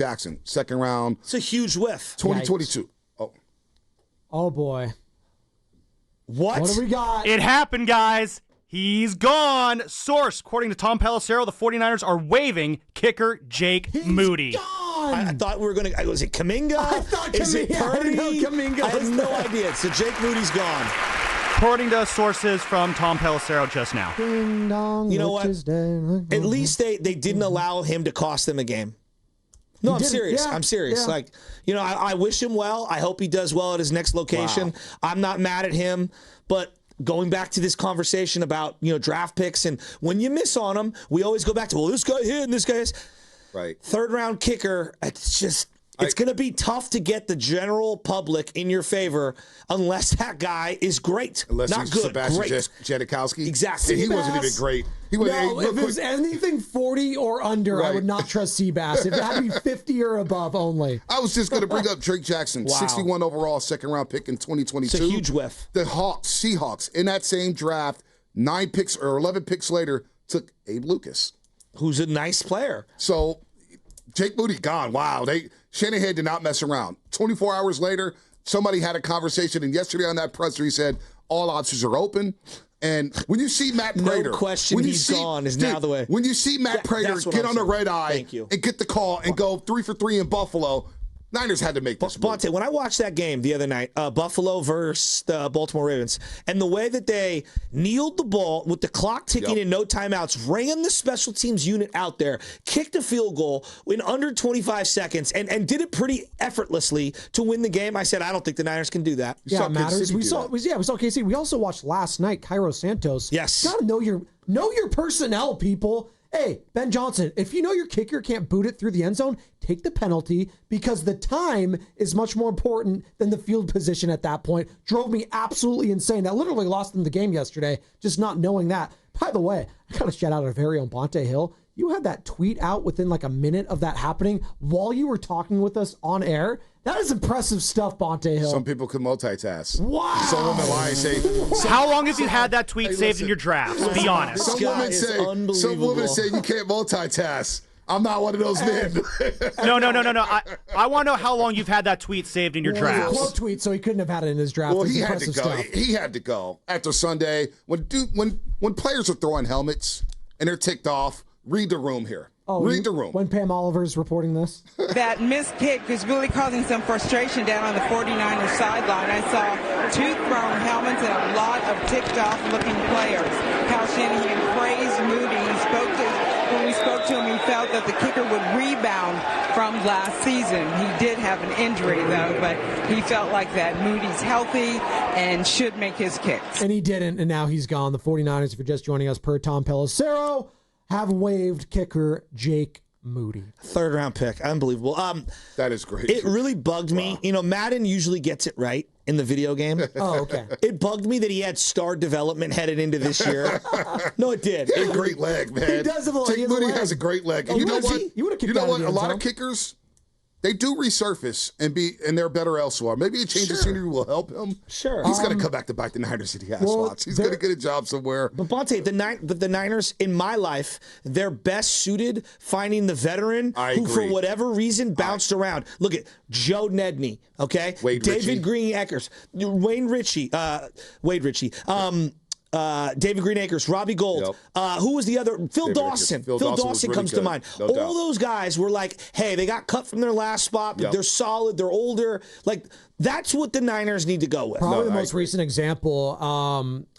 Jackson, second round. It's a huge whiff. 2022. Yikes. Oh, boy. What? What do we got? It happened, guys. He's gone. Source, according to Tom Pelissero, the 49ers are waiving kicker Jake Moody. Gone. I thought we were going to. Was it Kuminga? I thought Is it Kuminga. I Purdy? didn't know Kuminga I have was no there. idea. So Jake Moody's gone. According to sources from Tom Pelissero just now. Ding dong, You know what? what? At least they didn't allow him to cost them a game. No, I'm didn't? serious. Yeah, I'm serious. yeah. Like, I wish him well. I hope he does well at his next location. Wow. I'm not mad at him, but going back to this conversation about, draft picks, and when you miss on them, we always go back to, well, this guy hit and this guy is. Right. Third round kicker, it's going to be tough to get the general public in your favor unless that guy is great. Unless not he's good, Sebastian great. Janikowski. Exactly. And he wasn't even great. He was, No, if it was anything 40 or under, I Right. would not trust Seabass. If it had to be 50 or above only. I was just going to bring up Drake Jackson, Wow. 61 overall, second round pick in 2022. It's a huge whiff. The Seahawks, in that same draft, 9 picks or 11 picks later, took Abe Lucas. Who's a nice player. So Jake Moody gone. Wow. Shanahan did not mess around. 24 hours later, somebody had a conversation, and yesterday on that presser, he said, all options are open. And when you see Matt Prater, No question when you he's see, gone is dude, now the way. When you see Matt Prater that's what get I'm on the saying. red eye Thank you. and get the call and go 3 for 3 in Buffalo, Niners had to make this move. Bonte, when I watched that game the other night, Buffalo versus the Baltimore Ravens, and the way that they kneeled the ball with the clock ticking and no timeouts, ran the special teams unit out there, kicked a field goal in under 25 seconds, and did it pretty effortlessly to win the game, I said, I don't think the Niners can do that. Yeah, saw it matters. Kansas City We do saw KC. We also watched last night Cairo Santos. Yes. You gotta know your personnel, people. Hey, Ben Johnson, if you know your kicker can't boot it through the end zone, take the penalty because the time is much more important than the field position at that point. Drove me absolutely insane. That literally lost them the game yesterday, just not knowing that. By the way, I got to shout out our very own Bonte Hill. You had that tweet out within like a minute of that happening while you were talking with us on air. That is impressive stuff, Bonte Hill. Some people can multitask. Wow. Some women lie and say, How long have you had that tweet Hey, saved listen. in your drafts? Be honest. some guy women is say, unbelievable. you can't multitask. I'm not one of those men. No. I want to know how long you've had that tweet saved in your Well, it was a drafts. quote tweet, so he couldn't have had it in his draft. Well, It's he had to impressive go. stuff. He had to go after Sunday. When players are throwing helmets and they're ticked off, read the room here. Read the room. When Pam Oliver is reporting this. That missed kick was really causing some frustration down on the 49ers sideline. I saw 2 thrown helmets and a lot of ticked off looking players. Kyle Shanahan praised Moody. When we spoke to him, he felt that the kicker would rebound from last season. He did have an injury though, but he felt like that Moody's healthy and should make his kicks. And he didn't, and now he's gone. The 49ers, if you're just joining us per Tom Pelissero, have waived kicker Jake Moody. Third round pick. Unbelievable. That is great. It really bugged me. Madden usually gets it right in the video game. Oh, okay. It bugged me that he had star development headed into this year. No, it did. He has a great leg, man. He does have a- he Jake has a Moody leg. has a great leg. Oh, And you know does what? he? You would've kicked You know out of what? the A end lot zone. of kickers, they do resurface and they're better elsewhere. Maybe a change of scenery will help him. Sure. He's going to come back to bite the Niners if he has watch. He's going to get a job somewhere. But Bonte, the Niners, in my life, they're best suited finding the veteran I who, for agree. whatever reason, bounced around. Look at Joe Nedney, okay? Wade David Ritchie. Green Eckers, Wade Ritchie, David Green Acres, Robbie Gold. Who was the other? Phil David Dawson. Richards. Phil Phil Dawson was Dawson really comes to good. mind. No All doubt. those guys were like, hey, they got cut from their last spot, but Yep. they're solid, they're older. Like, that's what the Niners need to go with. Probably the I most agree. recent example.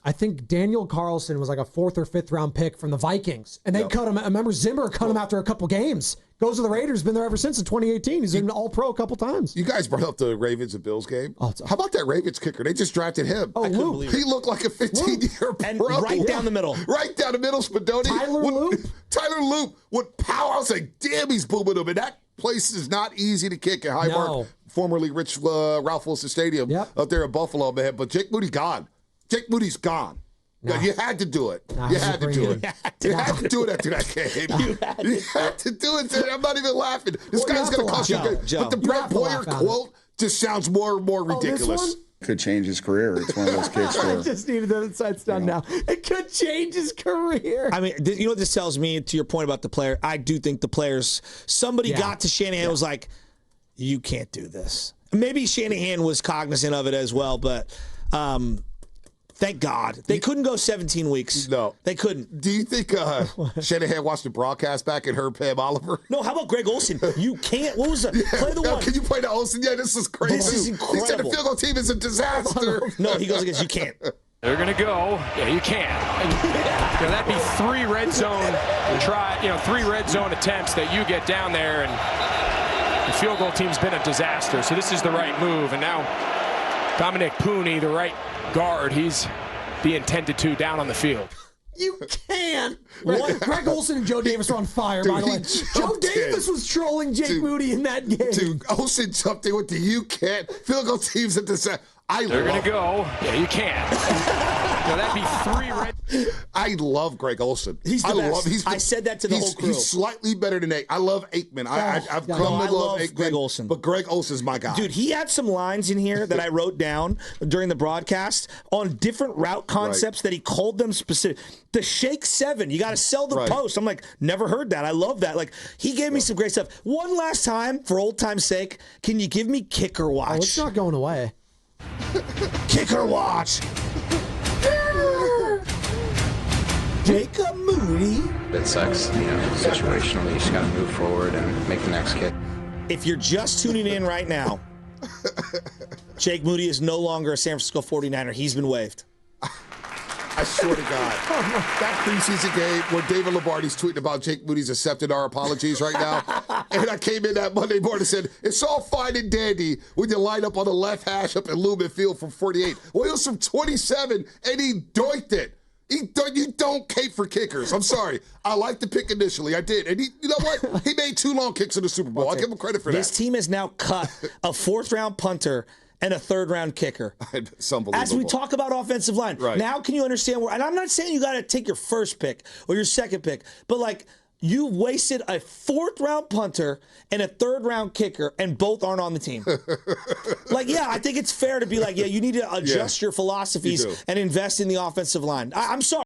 I think Daniel Carlson was like a 4th or 5th round pick from the Vikings, and they cut him. I remember Zimmer cut him after a couple games. Goes to the Raiders, been there ever since in 2018. He's been All-Pro a couple times. You guys brought up the Ravens and Bills game. Oh, it's- How about that Ravens kicker? They just drafted him. Oh, Luke. believe it. He looked like a 15-year And pro. right down the middle. Right down the middle, Spadoni. Tyler Loop? Tyler Loop with power. I was like, damn, he's booming him. And that place is not easy to kick at High No. Park, formerly Ralph Wilson Stadium Yep. up there in Buffalo, man. But Jake Moody gone. Jake Moody's gone. Nah. You had to do it. Nah, You he's a had to great do guy. it. You had to do it after that game. You had to do it. I'm not even laughing. This Well, you guy's have going to to cost you. laugh, Joe. But the You Brett have to Boyer laugh at it. quote just sounds more and more Oh, this ridiculous. one? Could change his career. It's one of those kicks I where just needed that sights done now. It could change his career. I mean, you know what this tells me, to your point about the player? I do think the players, somebody got to Shanahan and was like, you can't do this. Maybe Shanahan was cognizant of it as well, but thank God. They couldn't go 17 weeks. No. They couldn't. Do you think Shanahan watched the broadcast back and heard Pam Oliver? No, how about Greg Olsen? You can't. What was that? Play the one. Can you play the Olsen? Yeah, this is crazy. This is He said the incredible. field goal team is a disaster. No, he goes against you can't. They're going to go. Yeah, you can't. That'd be 3 red zone three red zone attempts that you get down there, and the field goal team's been a disaster. So this is the right move. And now Dominic Pooney, the right guard, he's being tended to down on the field. You can't. Greg Olsen and Joe Davis are on fire, by the way. Joe Davis was trolling Jake Moody in that game. Dude, Olsen jumped in with the you can't. Field goal team's a disaster. They're going to go. Yeah, you can't. That'd be 3 red. I love Greg Olsen. He's the best. I said that to the whole crew. He's slightly better than Aikman. I love Aikman. I've come to love Aikman. Greg Olsen. But Greg Olsen's my guy. Dude, he had some lines in here that I wrote down during the broadcast on different route concepts that he called them specific. The shake 7, you got to sell the post. I'm like, never heard that. I love that. Like, he gave me some great stuff. One last time, for old time's sake, can you give me kicker watch? Oh, it's not going away. Kicker watch. Jake Moody. It sucks, situationally. You just got to move forward and make the next kick. If you're just tuning in right now, Jake Moody is no longer a San Francisco 49er. He's been waived. I swear to God. That preseason game where David Lombardi's tweeting about Jake Moody's accepted our apologies right now. And I came in that Monday morning and said, it's all fine and dandy when you line up on the left hash up at Lumen Field from 48. Well, he was from 27, and he doinked it. You don't cape for kickers. I'm sorry. I liked the pick initially. I did. And you know what? He made 2 long kicks in the Super Bowl. I'll give him credit for that. This team has now cut a 4th-round punter and a 3rd-round kicker. It's unbelievable. As we talk about offensive line, now can you understand where? And I'm not saying you got to take your 1st pick or your 2nd pick, but like you wasted a 4th-round punter and a 3rd-round kicker, and both aren't on the team. Like, yeah, I think it's fair to be like, yeah, you need to adjust your philosophies and invest in the offensive line. I'm sorry.